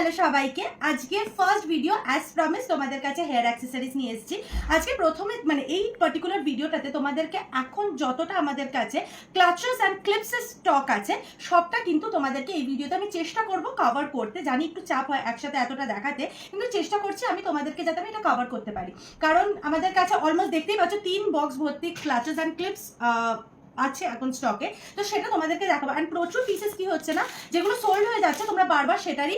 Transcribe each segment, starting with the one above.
Hello সবাইকে। আজকে first video as promise তোমাদের কাছে হেয়ার অ্যাক্সেসরিজ নিয়ে এসেছি। আজকে প্রথমে এই পার্টিকুলার ভিডিওটাতে তোমাদেরকে এখন যতটা আমাদের কাছে ক্লাচেস অ্যান্ড ক্লিপসের স্টক আছে সবটা কিন্তু তোমাদেরকে এই ভিডিওতে আমি চেষ্টা করব কভার করতে। জানি একটু চাপ হয় একসাথে এতটা দেখাতে, কিন্তু চেষ্টা করছি আমি তোমাদেরকে যাতে আমি এটা কভার করতে পারি। কারণ আমাদের কাছে অলমোস্ট দেখতেই পাচ্ছ 3 বক্স ভর্তি ক্লাচেস অ্যান্ড ক্লিপস আছে এখন স্টকে। তো সেটা তোমাদেরকে দেখাবো। অ্যান্ড প্রচুর পিসেস কি হচ্ছে না, যেগুলো সোল্ড হয়ে যাচ্ছে তোমরা বারবার সেটারই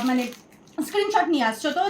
মানে স্ক্রিনশট নিয়ে আসছো, তো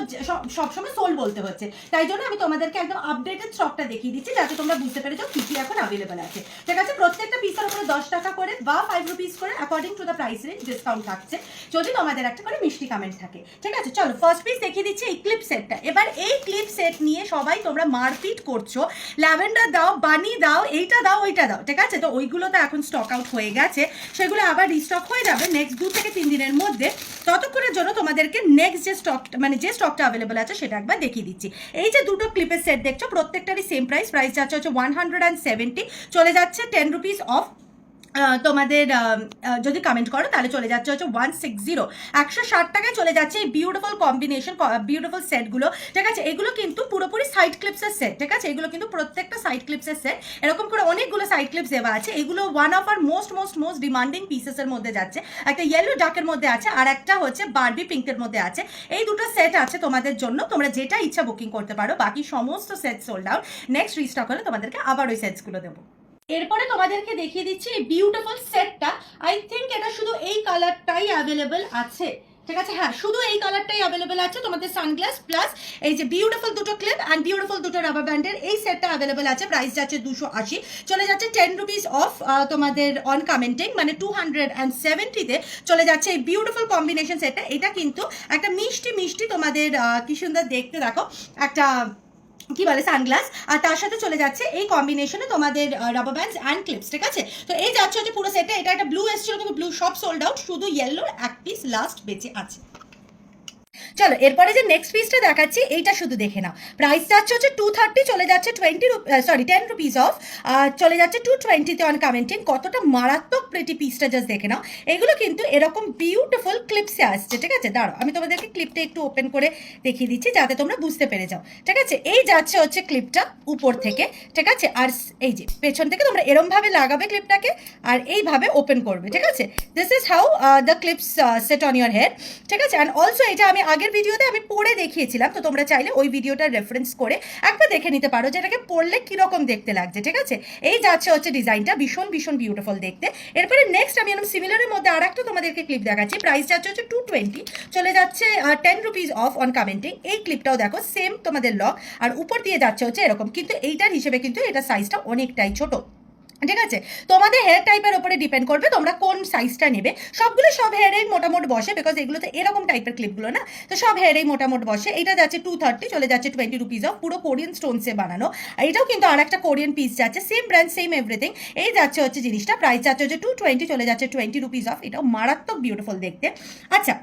সবসময় সোল্ড বলতে হচ্ছে। তাই জন্য আমি তোমাদেরকে একদম আপডেটেড স্টকটা দেখিয়ে দিচ্ছি যাতে তোমরা বুঝতে পেরেছো কি কি এখন অ্যাভেলেবেল আছে। ঠিক আছে, প্রত্যেকটা পিসের উপরে 10 টাকা করে বা 5 রুপিস করে according to the price range discount থাকছে, যদি তোমাদের একটা করে মিষ্টি কমেন্ট থাকে। ঠিক আছে, চলো ফার্স্ট পিস দেখিয়ে দিচ্ছি এই ক্লিপ সেটটা। এবার এই ক্লিপ সেট নিয়ে সবাই তোমরা মারপিট করছো, ল্যাভেন্ডার দাও, বানি দাও, এইটা দাও, ওইটা দাও। ঠিক আছে, তো ওইগুলো তো এখন স্টক আউট হয়ে গেছে, সেগুলো আবার রিস্টক হয়ে যাবে নেক্সট 2 থেকে 3 দিনের মধ্যে। ততক্ষণের জন্য তোমাদেরকে নেক্সট যে স্টকটা মানে যে স্টকটা অ্যাভেলেবল আছে সেটা একবার দেখিয়ে দিচ্ছি। এই যে দুটো ক্লিপের সেট দেখছো প্রত্যেকটারই সেম প্রাইস যাচ্ছে হচ্ছে 170, চলে যাচ্ছে 10 রুপিস অফ। তোমাদের যদি কমেন্ট করো তাহলে চলে যাচ্ছে হচ্ছে 160, 160 টাকায় চলে যাচ্ছে এই বিউটিফুল কম্বিনেশন বিউটিফুল সেটগুলো। ঠিক আছে, এগুলো কিন্তু পুরোপুরি সাইড ক্লিপসের সেট। ঠিক আছে, এগুলো কিন্তু প্রত্যেকটা সাইড ক্লিপসের সেট, এরকম করে অনেকগুলো সাইড ক্লিপস দেওয়া আছে। এগুলো one of our most demanding পিসেসের মধ্যে যাচ্ছে। একটা ইয়েলো ডার্কের মধ্যে আছে আর একটা হচ্ছে বারবি পিঙ্কের মধ্যে আছে। এই দুটো সেট আছে তোমাদের জন্য, তোমরা যেটা ইচ্ছা বুকিং করতে পারো। বাকি সমস্ত set sold out, next restock হলে তোমাদেরকে আবার ওই সেটসগুলো দেবো। এরপরে তোমাদেরকে দেখিয়ে দিচ্ছি এই বিউটিফুল সেটটা। আই থিঙ্ক এটা শুধু এই কালারটাই অ্যাভেলেবেল আছে। ঠিক আছে, হ্যাঁ শুধু এই কালারটাই অ্যাভেলেবেল আছে। তোমাদের সানগ্লাস প্লাস এই যে বিউটিফুল দুটো ক্লিপ অ্যান্ড বিউটিফুল দুটো রাবার ব্যান্ডের এই সেটটা অ্যাভেলেবেল আছে। প্রাইস যাচ্ছে 280, চলে যাচ্ছে 10 রুপিস অফ তোমাদের অন কমেন্টিং, মানে 270-তে চলে যাচ্ছে এই বিউটিফুল কম্বিনেশন সেটটা। এটা কিন্তু একটা মিষ্টি মিষ্টি তোমাদের কি সুন্দর দেখতে, দেখো একটা কি বলে সানগ্লাস, আর তার সাথে চলে যাচ্ছে এই কম্বিনেশনে তোমাদের রাবার ব্যান্ডস অ্যান্ড ক্লিপস। ঠিক আছে, তো এই যাচ্ছে হচ্ছে পুরো সেটে। এটা একটা ব্লু এসেছিল কিন্তু ব্লু সব সোল্ড আউট, শুধু ইয়েলোর এক পিস লাস্ট বেঁচে আছে। চলো এরপরে যে নেক্সট পিসটা দেখাচ্ছি এইটা শুধু দেখে নাও। প্রাইস যাচ্ছে হচ্ছে 230, চলে যাচ্ছে 10 রুপিস অফ, চলে যাচ্ছে 220-তে অন কমেন্টিং। কতটা মারাত্মক প্রিটি পিসটা জাস্ট দেখে নাও। এগুলো কিন্তু এরকম বিউটিফুল ক্লিপসে আসছে। ঠিক আছে, দাঁড়াও আমি তোমাদেরকে ক্লিপটা একটু ওপেন করে দেখিয়ে দিচ্ছি যাতে তোমরা বুঝতে পেরে যাও। ঠিক আছে, এই যাচ্ছে হচ্ছে ক্লিপটা উপর থেকে। ঠিক আছে, আর এই যে পেছন থেকে তোমরা এরমভাবে লাগাবে ক্লিপটাকে আর এইভাবে ওপেন করবে। ঠিক আছে, this is how the clips set on your head. ঠিক আছে, অ্যান্ড অলসো এটা আমি আগের ভিডিওতে আমি পরে দেখিয়েছিলাম, তো তোমরা চাইলে ওই ভিডিওটার রেফারেন্স করে একবার দেখে নিতে পারো যে এটাকে পরলে কীরকম দেখতে লাগছে। ঠিক আছে, এই যাচ্ছে হচ্ছে ডিজাইনটা, ভীষণ বিউটিফুল দেখতে। এরপরে নেক্সট আমি এরকম সিমিলারের মধ্যে আর একটা তোমাদেরকে ক্লিপ দেখাচ্ছি। প্রাইস যাচ্ছে হচ্ছে 220, চলে যাচ্ছে 10 রুপিস অফ অন কমেন্টিং। এই ক্লিপটাও দেখো সেম তোমাদের লক, আর উপর দিয়ে যাচ্ছে হচ্ছে এরকম, কিন্তু এইটার হিসেবে কিন্তু এটা সাইজটা অনেকটাই ছোট। ঠিক আছে, তোমাদের হেয়ার টাইপের উপরে ডিপেন্ড করবে তোমরা কোন সাইজটা নেবে। সবগুলো সব হেয়ারেই মোটামুট বসে, বিকজ এগুলো তো এরকম টাইপের ক্লিপগুলো না, তো সব হেয়ারেই মোটামুট বসে। এটা যাচ্ছে 230, চলে যাচ্ছে 20 রুপিস অফ, পুরো কোরিয়ান স্টোনসে বানানো। এটাও কিন্তু আর একটা কোরিয়ান পিস যাচ্ছে, সেম ব্র্যান্ড সেম এভরিথিং। এই যাচ্ছে হচ্ছে জিনিসটা, প্রাইস যাচ্ছে হচ্ছে 220, চলে যাচ্ছে 20 রুপিস অফ। এটাও মারাত্মক বিউটিফুল দেখতে। আচ্ছা,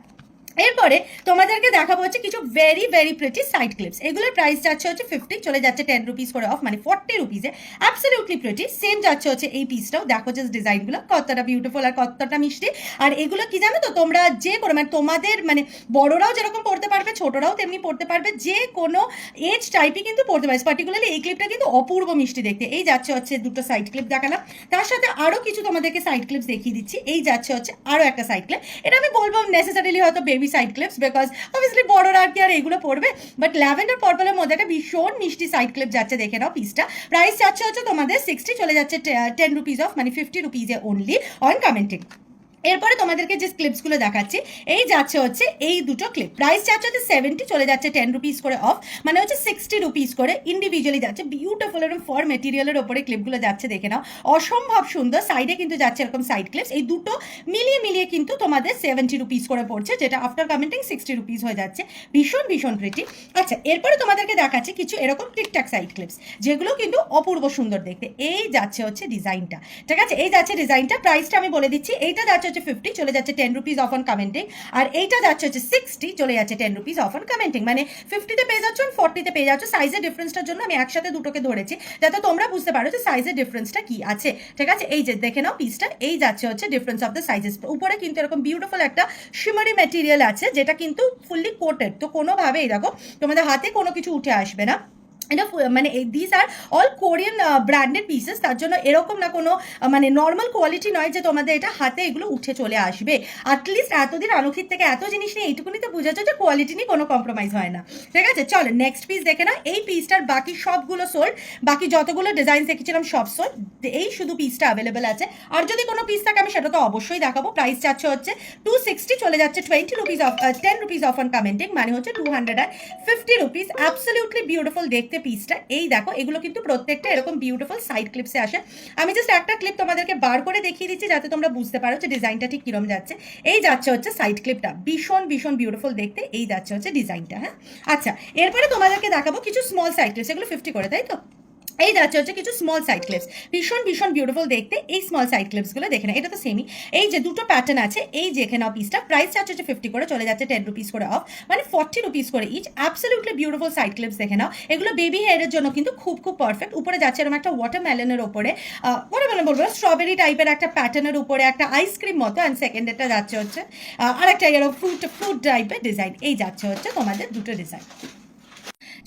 এরপরে তোমাদেরকে দেখাবো হচ্ছে কিছু ভেরি প্রিটি সাইড ক্লিপস। এগুলোর প্রাইস যাচ্ছে হচ্ছে 50, চলে যাচ্ছে 10 রুপিস করে অফ, মানে 40 রুপিসে। Absolutely pretty. সেম যাচ্ছে হচ্ছে এই পিসটাও, দেখো যে ডিজাইনগুলো কতটা বিউটিফুল আর কতটা মিষ্টি। আর এগুলো কি জানো তো, তোমরা যে কোনো মানে তোমাদের মানে বড়রাও যেরকম পড়তে পারবে, ছোটরাও তেমনি পড়তে পারবে, যে কোনো এজ টাইপই কিন্তু পড়তে পারবে। পার্টিকুলারলি এই ক্লিপটা কিন্তু অপূর্ব মিষ্টি দেখতে। এই যাচ্ছে হচ্ছে দুটো সাইড ক্লিপ দেখালাম, তার সাথে আরও কিছু তোমাদেরকে সাইড ক্লিপস দেখিয়ে দিচ্ছি। এই যাচ্ছে হচ্ছে আরও একটা সাইড ক্লিপ। এটা আমি বলবো নেসেসারিলি হয়তো baby side clips, because obviously বড়রা আর কি আর এগুলো পড়বে, বাট ল্যাভেন্ডার পার্পলের মধ্যে একটা ভীষণ মিষ্টি সাইড ক্লিপ যাচ্ছে, দেখে নাও পিসটা। প্রাইস যাচ্ছে হচ্ছে তোমাদের 60, চলে যাচ্ছে 10 রুপিস অফ, মানে 50 রুপিসে অনলি অন কমেন্টিং। এরপরে তোমাদেরকে যে ক্লিপসগুলো দেখাচ্ছি, এই যাচ্ছে হচ্ছে এই দুটো ক্লিপ। প্রাইস যাচ্ছে হচ্ছে 70, চলে যাচ্ছে 10 রুপিস করে অফ, মানে হচ্ছে 60 রুপিস করে। ইন্ডিভিজুয়ালি যাচ্ছে, বিউটিফুল এরকম ফর মেটেরিয়ালের ওপরে ক্লিপগুলো যাচ্ছে, দেখে নাও অসম্ভব সুন্দর। সাইডে কিন্তু যাচ্ছে এরকম সাইড ক্লিপস। এই দুটো মিলিয়ে কিন্তু তোমাদের 70 রুপিস করে পড়ছে, যেটা আফটার কমেন্টিং 60 রুপিস হয়ে যাচ্ছে। ভীষণ প্রিটি। আচ্ছা, এরপরে তোমাদেরকে দেখাচ্ছি কিছু এরকম টিকটাক সাইড ক্লিপস, যেগুলো কিন্তু অপূর্ব সুন্দর দেখতে। এই যাচ্ছে হচ্ছে ডিজাইনটা। ঠিক আছে, এই যাচ্ছে ডিজাইনটা। প্রাইসটা আমি বলে দিচ্ছি, এইটা যাচ্ছে হচ্ছে 50, চলে যাচ্ছে 10 রুপিস অফ অন কমেন্টিং। আর এইটা যাচ্ছে হচ্ছে 60, চলে যাচ্ছে 10 রুপিস অফ অন কমেন্টিং। মানে 50-তে পেয়ে যাচ্ছ, 40-তে পেয়ে যাচ্ছ। সাইজের ডিফারেন্সটার জন্য আমি একসাথে দুটোকে ধরেছি, যাতে তোমরা বুঝতে পারো যে সাইজের ডিফারেন্সটা কি আছে। ঠিক আছে, এই যে দেখে নাও পিসটা, এই যাচ্ছে হচ্ছে ডিফারেন্স অফ দ্য সাইজেস। উপরে কিন্তু এরকম বিউটিফুল একটা শিমারি ম্যাটেরিয়াল আছে, যেটা কিন্তু ফুললি কোটেড, তো কোনোভাবে এই দেখো তোমাদের হাতে কোনো কিছু উঠে আসবে না। এটা মানে this are all Korean branded pieces, তার জন্য এরকম না কোনো মানে নর্মাল কোয়ালিটি নয় যে তোমাদের এটা হাতে এগুলো উঠে চলে আসবে। অ্যাটলিস্ট এতদিন আনুখির থেকে এত জিনিস নিয়ে এইটুকুনি তো বোঝাচ্ছ যে কোয়ালিটি নিয়ে কোনো কম্প্রোমাইজ হয় না। ঠিক আছে, চলো নেক্সট পিস দেখে না। এই পিসটার বাকি সবগুলো সোল্ড, বাকি যতগুলো ডিজাইন দেখেছিলাম সব সোল্ড, এই শুধু পিসটা অ্যাভেলেবেল আছে। আর যদি কোনো পিস থাকে আমি সেটা তো অবশ্যই দেখাবো। প্রাইস যাচ্ছে হচ্ছে 260, চলে যাচ্ছে 20 rupees of 10 rupees of on commenting, মানে হচ্ছে 250 রুপিস। অ্যাবসলিউটলি বিউটিফুল দেখতে পিসটা। এই দেখো এগুলো কিন্তু প্রত্যেকটা এরকম বিউটিফুল সাইড ক্লিপসে আসে। আমি জাস্ট একটা ক্লিপ তোমাদেরকে বার করে দেখিয়ে দিচ্ছি, যাতে তোমরা বুঝতে পারো যে ডিজাইনটা ঠিক কিরম যাচ্ছে। এই যাচ্ছে হচ্ছে সাইড ক্লিপটা, ভীষণ ভীষণ বিউটিফুল দেখতে। এই যাচ্ছে হচ্ছে ডিজাইনটা। হ্যাঁ, আচ্ছা, এরপরে তোমাদেরকে দেখাবো কিছু স্মল সাইড ক্লিপস, এগুলো 50 করে, তাই তো? এই যাচ্ছে হচ্ছে কিছু স্মল সাইড ক্লিপস, ভীষণ ভীষণ বিউটিফুল দেখতে। এই স্মল সাইড ক্লিপসগুলো দেখে না, এটা তো সেমই। এই যে দুটো প্যাটার্ন আছে, এই যে এখানে পিসটা প্রাইস যাচ্ছে হচ্ছে 50 করে, চলে যাচ্ছে 10 রুপিস করে অফ, মানে 40 রুপিস করে each. Absolutely beautiful side clips দেখে নাও। এগুলো বেবি হেয়ারের জন্য কিন্তু খুব খুব পারফেক্ট। উপরে যাচ্ছে এরকম একটা ওয়াটারমেলনের ওপরে, ওয়াটারমেলন বলবো, স্ট্রবেরি টাইপের একটা প্যাটার্নের উপরে একটা আইসক্রিম মতো, অ্যান্ড সেকেন্ডেরটা যাচ্ছে হচ্ছে আর একটা এরকম ফ্রুট টাইপের ডিজাইন। এই যাচ্ছে হচ্ছে তোমাদের দুটো ডিজাইন।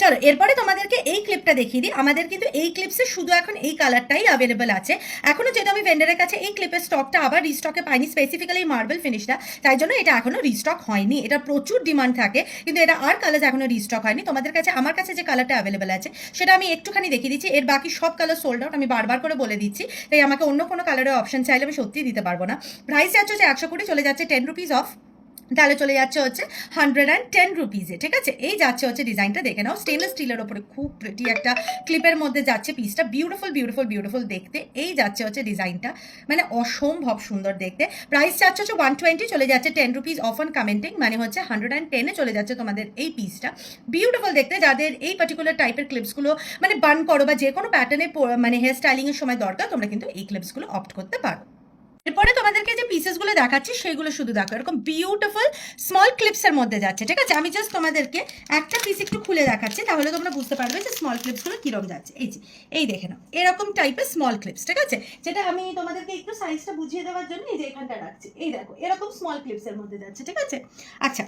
চলো এরপরে তোমাদেরকে এই ক্লিপটা দেখিয়ে দিই। আমাদের কিন্তু এই ক্লিপসে শুধু এখন এই কালারটাই অ্যাভেলেবেল আছে এখনো, যেটা আমি ভেন্ডারের কাছে এই ক্লিপের স্টকটা আবার রিস্টকে পাইনি, স্পেসিফিক্যালি মার্বেল ফিনিশটা, তাই জন্য এটা এখনো রিস্টক হয়নি। এটা প্রচুর ডিমান্ড থাকে, কিন্তু এটা আর কালার এখনো রিস্টক হয়নি। তোমাদের কাছে আমার কাছে যে কালারটা অ্যাভেলেবেল আছে সেটা আমি একটুখানি দেখিয়ে দিচ্ছি। এর বাকি সব কালার সোল্ড আউট, আমি বারবার করে বলে দিচ্ছি, তাই আমাকে অন্য কোনো কালারের অপশন চাইলে আমি সত্যিই দিতে পারবো না। প্রাইস যাচ্ছে হচ্ছে 120, চলে যাচ্ছে 10 রুপিস অফ, তাহলে চলে যাচ্ছে হচ্ছে 110 রুপিসে। ঠিক আছে, এই যাচ্ছে হচ্ছে ডিজাইনটা দেখে নাও। স্টেনলেস স্টিলের ওপরে খুব প্রিটি একটা ক্লিপের মধ্যে যাচ্ছে পিসটা, বিউটিফুল বিউটিফুল বিউটিফুল দেখতে। এই যাচ্ছে হচ্ছে ডিজাইনটা, মানে অসম্ভব সুন্দর দেখতে। প্রাইস যাচ্ছে হচ্ছে 120, চলে যাচ্ছে 10 রুপিস অফ অন কমেন্টিং, মানে হচ্ছে 110-এ চলে যাচ্ছে তোমাদের এই পিসটা। বিউটিফুল দেখতে, যাদের এই পার্টিকুলার টাইপের ক্লিপসগুলো মানে বান করো বা যে কোনো প্যাটার্নে মানে হেয়ার স্টাইলিংয়ের সময় দরকার, তোমরা কিন্তু এই ক্লিপসগুলো অপ্ট করতে পারো। এরপরে তোমাদেরকে যে পিসেসগুলো দেখাচ্ছি সেগুলো শুধু দেখো, এরকম বিউটিফুল স্মল ক্লিপসের মধ্যে যাচ্ছে। ঠিক আছে, আমি জাস্ট তোমাদেরকে একটা পিস একটু খুলে দেখাচ্ছি, তাহলে তোমরা বুঝতে পারবে যে স্মল ক্লিপসগুলো কিরম যাচ্ছে। এই যে এই দেখে নাও, এরকম টাইপের স্মল ক্লিপস। ঠিক আছে, যেটা আমি তোমাদেরকে একটু সাইজটা বুঝিয়ে দেওয়ার জন্য এই যে এখানটা রাখছি। এই দেখো এরকম স্মল ক্লিপসের মধ্যে যাচ্ছে। ঠিক আছে, আচ্ছা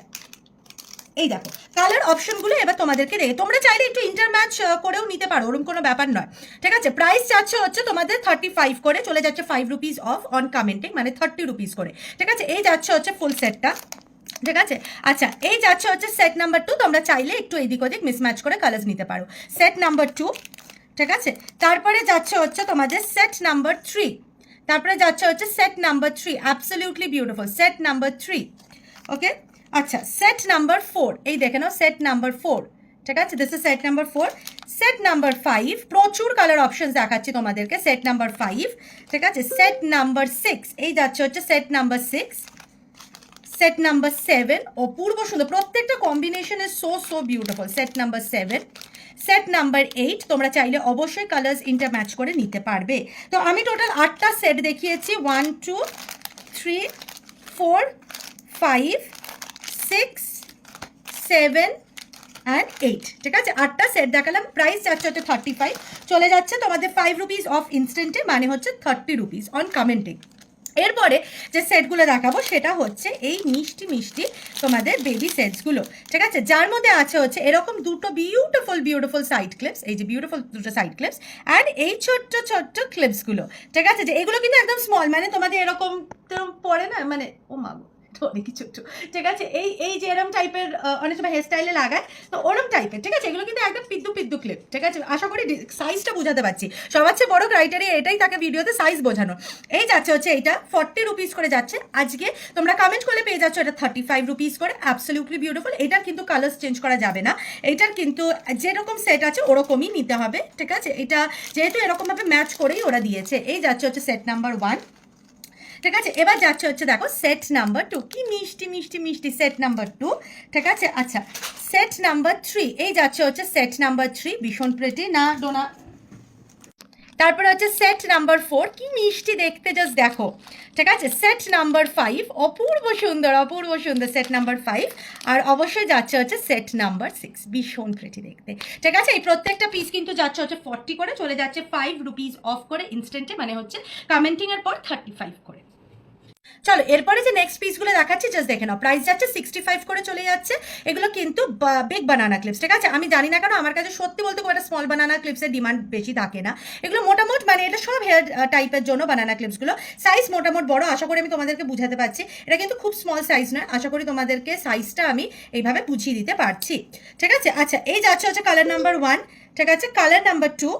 এই দেখো কালার অপশনগুলো এবার তোমাদেরকে দেখে, তোমরা চাইলে একটু ইন্টারম্যাচ করেও নিতে পারো, ওরকম কোনো ব্যাপার নয়। ঠিক আছে, প্রাইস যাচ্ছে হচ্ছে তোমাদের 35 করে, চলে যাচ্ছে 5 রুপিস অফ অন কমেন্টিং, মানে 30 রুপিস করে। ঠিক আছে, এই যাচ্ছে হচ্ছে ফুল সেটটা। ঠিক আছে, আচ্ছা এই যাচ্ছে হচ্ছে সেট নাম্বার 2, তোমরা চাইলে একটু এদিক ওদিক মিসম্যাচ করে কালার্স নিতে পারো। সেট নাম্বার 2, ঠিক আছে, তারপরে যাচ্ছে হচ্ছে তোমাদের সেট নাম্বার 3, তারপরে যাচ্ছে হচ্ছে set number 3, absolutely beautiful set number 3। ওকে, আচ্ছা সেট নাম্বার 4, এই দেখে নাও সেট নাম্বার 4। ঠিক আছে, this is set number 4। Set number 5, প্রচুর কালার অপশন দেখাচ্ছি তোমাদেরকে। সেট নাম্বার 5, ঠিক আছে, সেট নাম্বার 6, এই যাচ্ছে হচ্ছে সেট নাম্বার 6। সেট নাম্বার 7, অপূর্ব সুন্দর, প্রত্যেকটা combination is so beautiful. Set number 7, set number 8, তোমরা চাইলে অবশ্যই কালার্স ইন্টারম্যাচ করে নিতে পারবে। তো আমি টোটাল 8টা সেট দেখিয়েছি, 1 2 3 4 5 6 7 and 8। ঠিক আছে, 8টা সেট দেখালাম। প্রাইস যাচ্ছে হচ্ছে 35, চলে যাচ্ছে তোমাদের 5 রুপিস অফ ইনস্ট্যান্টে, মানে হচ্ছে 30 রুপিস অন কমেন্টিং। এরপরে যে সেটগুলো দেখাবো সেটা হচ্ছে এই মিষ্টি মিষ্টি তোমাদের বেবি সেটসগুলো। ঠিক আছে, যার মধ্যে আছে হচ্ছে এরকম দুটো বিউটিফুল সাইড ক্লিপস, এই যে বিউটিফুল দুটো সাইড ক্লিপস, অ্যান্ড এই ছোট্ট ছোট্ট ক্লিপসগুলো। ঠিক আছে, যে এগুলো কিন্তু একদম স্মল, মানে তোমাদের এরকম পড়ে না, মানে ও মাগো অনেকই ছোট। ঠিক আছে, এই যে এরম টাইপের অনেক সময় হেয়ার স্টাইলে লাগায়, তো ওরম টাইপের। ঠিক আছে, এগুলো কিন্তু একদম পিদ্দু ক্লিপ। ঠিক আছে, আশা করি সাইজটা বোঝাতে পারছি। সবার চেয়ে বড় ক্রাইটেরিয়া এটাই থাকে ভিডিওতে, সাইজ বোঝানো। এই যাচ্ছে হচ্ছে এইটা 40 রুপিস করে যাচ্ছে। আজকে তোমরা কমেন্ট করে পেয়ে যাচ্ছ এটা 35 রুপিস করে। Absolutely beautiful. এটার কিন্তু কালার্স চেঞ্জ করা যাবে না, এটার কিন্তু যেরকম সেট আছে ওরকমই নিতে হবে। ঠিক আছে, এটা যেহেতু এরকমভাবে ম্যাচ করেই ওরা দিয়েছে। এই যাচ্ছে হচ্ছে সেট নাম্বার 1। ঠিক আছে, এবার যাচ্ছে হচ্ছে দেখো সেট নাম্বার 2, কি মিষ্টি মিষ্টি মিষ্টি সেট নাম্বার 2। ঠিক আছে, আচ্ছা সেট নাম্বার 3, এই যাচ্ছে হচ্ছে সেট নাম্বার 3, ভীষণ প্রিটি না ডোনা। তারপরে হচ্ছে সেট নাম্বার 4, কি মিষ্টি দেখতে, জাস্ট দেখো, ঠিক আছে। সেট নাম্বার 5, অপূর্ব সুন্দর সেট নাম্বার 5। আর অবশ্যই যাচ্ছে হচ্ছে সেট নাম্বার 6, ভীষণ প্রিটি দেখতে, ঠিক আছে। এই প্রত্যেকটা পিস কিন্তু যাচ্ছে হচ্ছে 40 করে, চলে যাচ্ছে 5 রুপিস অফ করে ইনস্ট্যান্টে, মানে হচ্ছে কমেন্টিংয়ের পর 35 করে। চলো এরপরে যে নেক্সট পিসগুলো দেখাচ্ছি জাস্ট দেখে নাও। প্রাইস যাচ্ছে 65 করে চলে যাচ্ছে। এগুলো কিন্তু বিগ বানানা ক্লিপস, ঠিক আছে। আমি জানি না কেন আমার কাছে সত্যি বলতে খুব একটা স্মল বানানা ক্লিপসের ডিমান্ড বেশি থাকে না। এগুলো মোটামুট মানে এটা সব হেয়ার টাইপের জন্য বানানা ক্লিপসগুলো। সাইজ মোটামুট বড়, আশা করি আমি তোমাদেরকে বুঝাতে পারছি। এটা কিন্তু খুব স্মল সাইজ নয়, আশা করি তোমাদেরকে সাইজটা আমি এইভাবে বুঝিয়ে দিতে পারছি, ঠিক আছে। আচ্ছা এই যাচ্ছে হচ্ছে কালার নাম্বার 1, ঠিক আছে, কালার নাম্বার 2,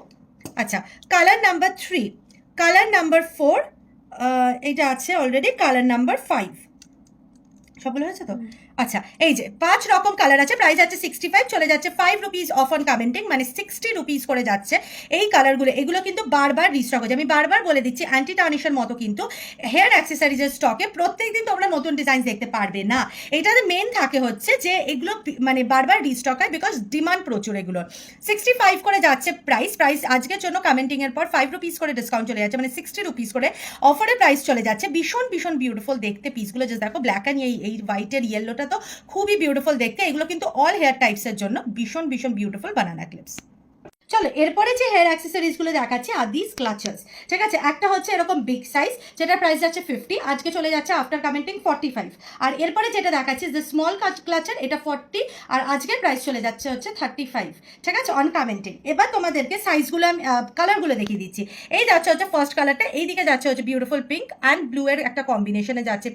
আচ্ছা কালার নাম্বার 3, কালার নাম্বার 4, এইটা আছে অলরেডি কালার নাম্বার 5, সবগুলো হয়েছে তো। আচ্ছা এই যে 5 রকম কালার আছে, প্রাইস আছে 65, চলে যাচ্ছে 5 রুপিস অফ অন কমেন্টিং, মানে 60 রুপিস করে যাচ্ছে এই কালারগুলো। এগুলো কিন্তু বারবার রিস্টক হচ্ছে, আমি বারবার বলে দিচ্ছি অ্যান্টি টার্নিশের মতো কিন্তু হেয়ার অ্যাক্সেসরিজের স্টকে প্রত্যেকদিন তোমরা নতুন ডিজাইন দেখতে পারবে না। এটাতে মেন থাকে হচ্ছে যে এগুলো মানে বারবার রিস্টক হয়, বিকজ ডিমান্ড প্রচুর এগুলোর। 65 করে যাচ্ছে প্রাইস আজকের জন্য কমেন্টিংয়ের পর 5 রুপিস করে ডিসকাউন্ট চলে যাচ্ছে, মানে 60 রুপিস করে অফারের প্রাইস চলে যাচ্ছে। ভীষণ বিউটিফুল দেখতে পিসগুলো, জাস্ট দেখো ব্ল্যাক অ্যান্ড এই হোয়াইটের ইয়েলোটা তো খুবই বিউটিফুল দেখতে। এগুলো কিন্তু অল হেয়ার টাইপসের জন্য ভীষণ বিউটিফুল বানানা ক্লিপস। চলো এরপরে যে হেয়ার অ্যাক্সেসরিজগুলো দেখাচ্ছি আর দিস ক্লাচার্স, ঠিক আছে। একটা হচ্ছে এরকম বিগ সাইজ, যেটার প্রাইস যাচ্ছে 50, আজকে চলে যাচ্ছে আফটার কমেন্টিং 45। আর এরপরে যেটা দেখাচ্ছি যে স্মল ক্লাচার, এটা 40 আর আজকের প্রাইস চলে যাচ্ছে হচ্ছে 35, ঠিক আছে, অন কমেন্টিং। এবার তোমাদেরকে সাইজগুলো আমি কালারগুলো দেখিয়ে দিচ্ছি। এই যাচ্ছে হচ্ছে ফার্স্ট কালারটা, এইদিকে যাচ্ছে হচ্ছে বিউটিফুল পিঙ্ক অ্যান্ড ব্লু এর একটা কম্বিনেশনে যাচ্ছে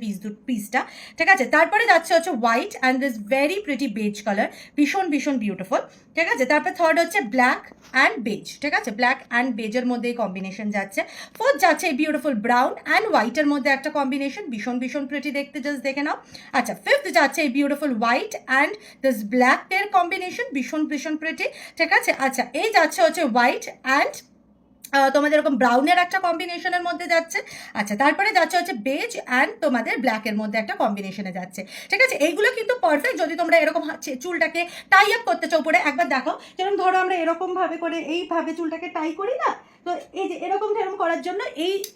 পিসটা, ঠিক আছে। তারপরে যাচ্ছে হচ্ছে white and this very pretty beige colour, ভীষণ বিউটিফুল, ঠিক আছে। তারপর থার্ড হচ্ছে ব্ল্যাক অ্যান্ড বেজ, ঠিক আছে, ব্ল্যাক অ্যান্ড বেজের মধ্যে এই কম্বিনেশন যাচ্ছে। ফোর্থ যাচ্ছে এই বিউটিফুল ব্রাউন অ্যান্ড হোয়াইটের মধ্যে একটা কম্বিনেশন, ভীষণ প্রিটি দেখতে, জাস্ট দেখে নাও। আচ্ছা ফিফথ যাচ্ছে এই beautiful white and this black এর কম্বিনেশন, ভীষণ প্রিটি, ঠিক আছে। আচ্ছা এই যাচ্ছে হচ্ছে হোয়াইট অ্যান্ড তোমাদের এরকম ব্রাউনের একটা কম্বিনেশনের মধ্যে যাচ্ছে। আচ্ছা তারপরে যাচ্ছে হচ্ছে বেজ অ্যান্ড তোমাদের ব্ল্যাকের মধ্যে একটা কম্বিনেশনে যাচ্ছে, ঠিক আছে। এইগুলো কিন্তু পারফেক্ট যদি তোমরা এরকম চুলটাকে টাই আপ করতে চাও উপরে। একবার দেখো, যেরকম ধরো আমরা এরকম ভাবে করে এইভাবে চুলটাকে টাই করি না, তো এই যে এরকম করার জন্য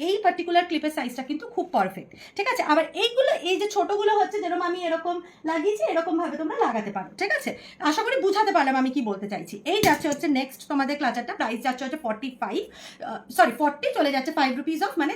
এই পার্টিকুলার ক্লিপের সাইজটা কিন্তু খুব পারফেক্ট, ঠিক আছে। আবার এইগুলো এই যে ছোটগুলো হচ্ছে যেরকম আমি এরকম লাগিয়েছি, এরকম ভাবে তোমরা লাগাতে পারো, ঠিক আছে। আশা করি বুঝাতে পারলাম আমি কি বলতে চাইছি। এই যাচ্ছে হচ্ছে নেক্সট তোমাদের ক্লাচারটা, প্রাইস যাচ্ছে হচ্ছে 40, চলে যাচ্ছে 5 রুপিস অফ, মানে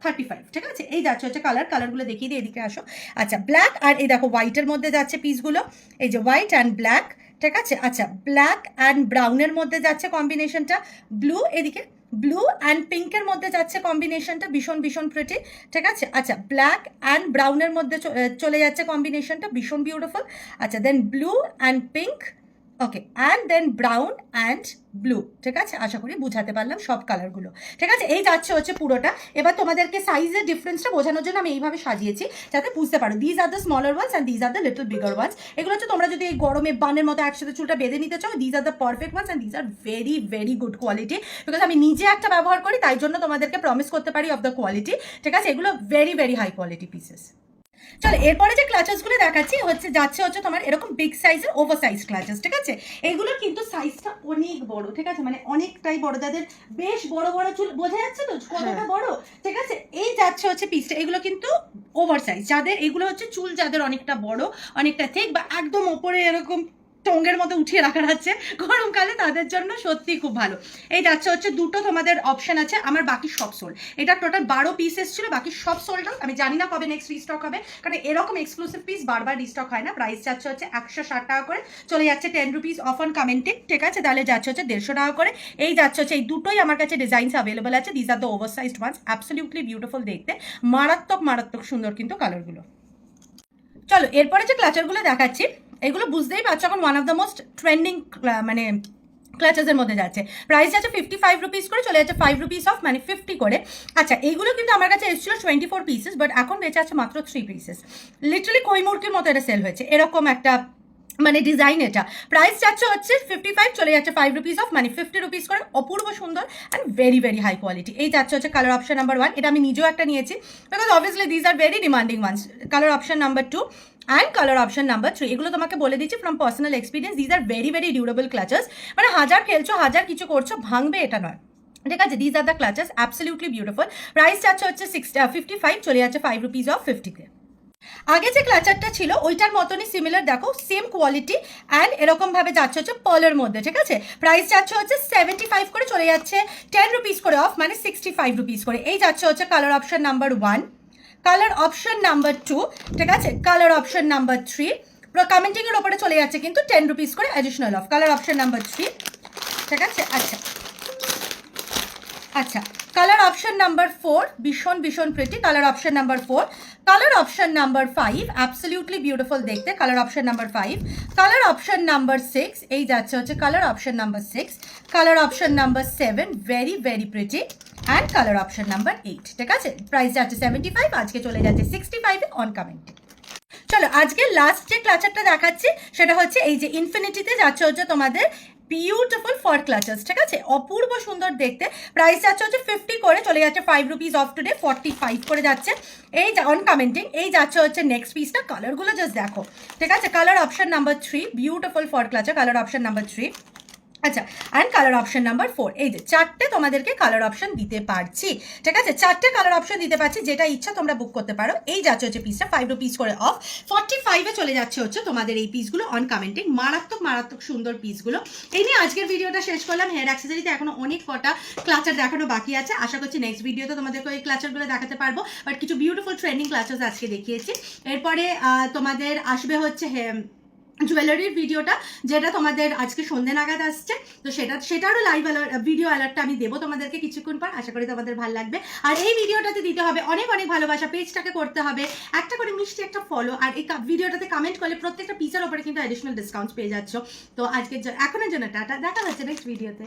35, ঠিক আছে। এই যাচ্ছে হচ্ছে কালারগুলো দেখিয়ে দিই, এদিকে আসো। আচ্ছা ব্ল্যাক আর এই দেখো হোয়াইটের মধ্যে যাচ্ছে পিসগুলো, এই যে হোয়াইট অ্যান্ড ব্ল্যাক, ঠিক আছে। আচ্ছা ব্ল্যাক অ্যান্ড ব্রাউনের মধ্যে যাচ্ছে কম্বিনেশনটা, ব্লু এদিকে ব্লু অ্যান্ড পিঙ্কের মধ্যে যাচ্ছে কম্বিনেশনটা, ভীষণ প্রিটি, ঠিক আছে। আচ্ছা ব্ল্যাক অ্যান্ড ব্রাউনের মধ্যে চলে যাচ্ছে কম্বিনেশনটা, ভীষণ বিউটিফুল। আচ্ছা then blue and pink, okay, and then brown and blue, ঠিক আছে। আশা করি বুঝাতে পারলাম সব কালারগুলো, ঠিক আছে। এই যাচ্ছে হচ্ছে পুরোটা। এবার তোমাদেরকে সাইজের ডিফারেন্সটা বোঝানোর জন্য আমি এইভাবে সাজিয়েছি যাতে বুঝতে পারো। These are the smaller ones and these are the little bigger ones. এগুলো হচ্ছে তোমরা যদি এই গরমে বানের মতো একসাথে চুলটা বেঁধে নিতে চাও, these are the perfect ones and these are very good quality, because আমি নিজে একটা ব্যবহার করি, তাই জন্য তোমাদেরকে প্রমিস করতে পারি অফ দ্য কোয়ালিটি, ঠিক আছে। এগুলো ভেরি হাই কোয়ালিটি পিসেস। চলো এরপরে যে ক্লাচার্সগুলো দেখাচ্ছি যাচ্ছে হচ্ছে তোমার এরকম বিগ সাইজের ওভার সাইজ ক্লাচার্স, ঠিক আছে। এগুলো কিন্তু সাইজটা অনেক বড়, ঠিক আছে, মানে অনেকটাই বড়, যাদের বেশ বড় চুল, বোঝা যাচ্ছে তো কতটা বড়, ঠিক আছে। এই যাচ্ছে হচ্ছে পিসটা, এগুলো কিন্তু ওভার সাইজ, যাদের এগুলো হচ্ছে চুল যাদের অনেকটা বড়, অনেকটা ঠিক, বা একদম ওপরে এরকম টঙ্গের মতো উঠিয়ে রাখা যাচ্ছে গরমকালে, তাদের জন্য সত্যি খুব ভালো। এই যাচ্ছে হচ্ছে দুটো তোমাদের অপশন আছে, আমার বাকি সব সোল, এটা টোটাল 12 পিস এসেছিল, বাকি সব সোল্ড আউট। আমি জানি না কবে নেক্সট রিস্টক হবে, কারণ এরকম এক্সক্লুসিভ পিস বারবার রিস্টক হয় না। প্রাইস যাচ্ছে হচ্ছে 160 টাকা করে, চলে যাচ্ছে 10 রুপিস অফ অন কমেন্টিং, ঠিক আছে। তাহলে যাচ্ছে হচ্ছে 150 টাকা করে। এই যাচ্ছে হচ্ছে এই দুটোই আমার কাছে ডিজাইনস অ্যাভেলেবল আছে, this are the over sized ones, absolutely beautiful দেখতে, মারাত্মক সুন্দর কিন্তু কালারগুলো। চলো এরপরে যে ক্লাচারগুলো দেখাচ্ছি, এগুলো বুঝতেই পারছো এখন one of the most trending মানে ক্লাচার্সের মধ্যে যাচ্ছে। প্রাইস যাচ্ছে 55 রুপিস করে, চলে যাচ্ছে 5 রুপিস অফ, মানে 50 করে। আচ্ছা এইগুলো কিন্তু আমার কাছে এসেছিল 24 পিসেস, বাট এখন বেঁচে আছে মাত্র 3 পিসেস। লিটারালি কৈমুরকির মতো এটা সেল হয়েছে, এরকম একটা মানে ডিজাইন। এটা প্রাইস যাচ্ছে হচ্ছে 55, চলে যাচ্ছে 5 রুপিস অফ, মানে 50 রুপিস করে। অপূর্ব সুন্দর অ্যান্ড ভেরি হাই কোয়ালিটি। এই যাচ্ছে হচ্ছে কালার অপশন নাম্বার 1, এটা আমি নিজেও একটা নিয়েছি, because obviously these are very demanding ones. Colour option number 2 and colour option number 3, এগুলো তোমাকে বলে দিচ্ছি from personal experience, these are very durable clutchers, মানে হাজার খেলছো, হাজার কিছু করছো, ভাঙবে এটা নয়, ঠিক আছে, these are the clutches, absolutely beautiful. Price যাচ্ছে হচ্ছে 55, চলে যাচ্ছে 5 রুপিস অফ 50-তে। আগে যে ক্লাচারটা ছিল ওইটার মতনই সিমিলার, দেখো সেম কোয়ালিটি অ্যান্ড এরকম ভাবে যাচ্ছে হচ্ছে পার্লের মধ্যে। ঠিক আছে, প্রাইস যাচ্ছে হচ্ছে 75 করে, চলে যাচ্ছে 10 রুপিস করে অফ, মানে 65 রুপিস করে। এই যাচ্ছে হচ্ছে colour option number 1, colour option number 2, ঠিক আছে, কালার অপশন নাম্বার 3। কমেন্টিং এর ওপরে চলে যাচ্ছে কিন্তু 10 রুপিস করে additional of, colour option number 3। ঠিক আছে, আচ্ছা আচ্ছা, কালার অপশন নাম্বার 4, ভীষণ ভীষণ pretty, colour option number 4। Colour option number 5, absolutely beautiful দেখতে, colour option number 5। Colour option number 6, এই যাচ্ছে হচ্ছে colour option number 6। Colour option number 7, very very pretty, and colour option number 8। ঠিক আছে, price যাচ্ছে 75, আজকে চলে যাচ্ছে 65 অন কমেন্টে। চলো আজকে লাস্ট যে ক্লাচারটা দেখাচ্ছি সেটা হচ্ছে এই যে ইনফিনিটিতে যাচ্ছে হচ্ছে তোমাদের বিউটিফুল ফর ক্লাচার্স। ঠিক আছে, অপূর্ব সুন্দর দেখতে। প্রাইস যাচ্ছে হচ্ছে 50 করে, চলে যাচ্ছে 5 রুপিস অফ টুডে, 45 করে যাচ্ছে। এই অন কমেন্টিং, এই যাচ্ছে হচ্ছে নেক্সট পিসটা, কালারগুলো জাস্ট দেখো। ঠিক আছে, colour option number 3, beautiful for clutcher, colour option number 3। আচ্ছা, অ্যান্ড কালার অপশন নাম্বার 4। এই যে 4টে তোমাদেরকে কালার অপশন দিতে পারছি। ঠিক আছে, 4টে কালার অপশন দিতে পারছি, যেটা ইচ্ছা তোমরা বুক করতে পারো। এই যাচ্ছে হচ্ছে পিসটা 5 রুপিস করে অফ, 45-এ চলে যাচ্ছে হচ্ছে তোমাদের এই পিসগুলো অন কমেন্টিং। মারাত্মক মারাত্মক সুন্দর পিসগুলো। এই নিয়ে আজকের ভিডিওটা শেষ করলাম। হেয়ার অ্যাক্সেসরিতে এখনো অনেক কটা ক্লাচার দেখানো বাকি আছে। আশা করছি নেক্সট ভিডিওতে তোমাদেরকে ওই ক্লাচারগুলো দেখাতে পারবো, বাট কিছু বিউটিফুল ট্রেন্ডিং ক্লাচার্স আজকে দেখিয়েছি। এরপরে তোমাদের আসবে হচ্ছে জুয়েলারির ভিডিওটা, যেটা তোমাদের আজকে সন্ধ্যে নাগাদ আসছে। তো সেটারও লাইভ ভিডিও অ্যালার্টটা আমি দেবো তোমাদেরকে কিছুক্ষণ পর। আশা করি তোমাদের ভালো লাগবে। আর এই ভিডিওটাতে দিতে হবে অনেক অনেক ভালোবাসা, পেজটাকে করতে হবে একটা করে মিষ্টি একটা ফলো, আর এই ভিডিওটাতে কমেন্ট করলে প্রত্যেকটা পিসের ওপরে কিন্তু অ্যাডিশনাল ডিসকাউন্ট পেয়ে যাচ্ছ। তো আজকে এখনের জন্য টাটা, দেখা হচ্ছে নেক্সট ভিডিওতে।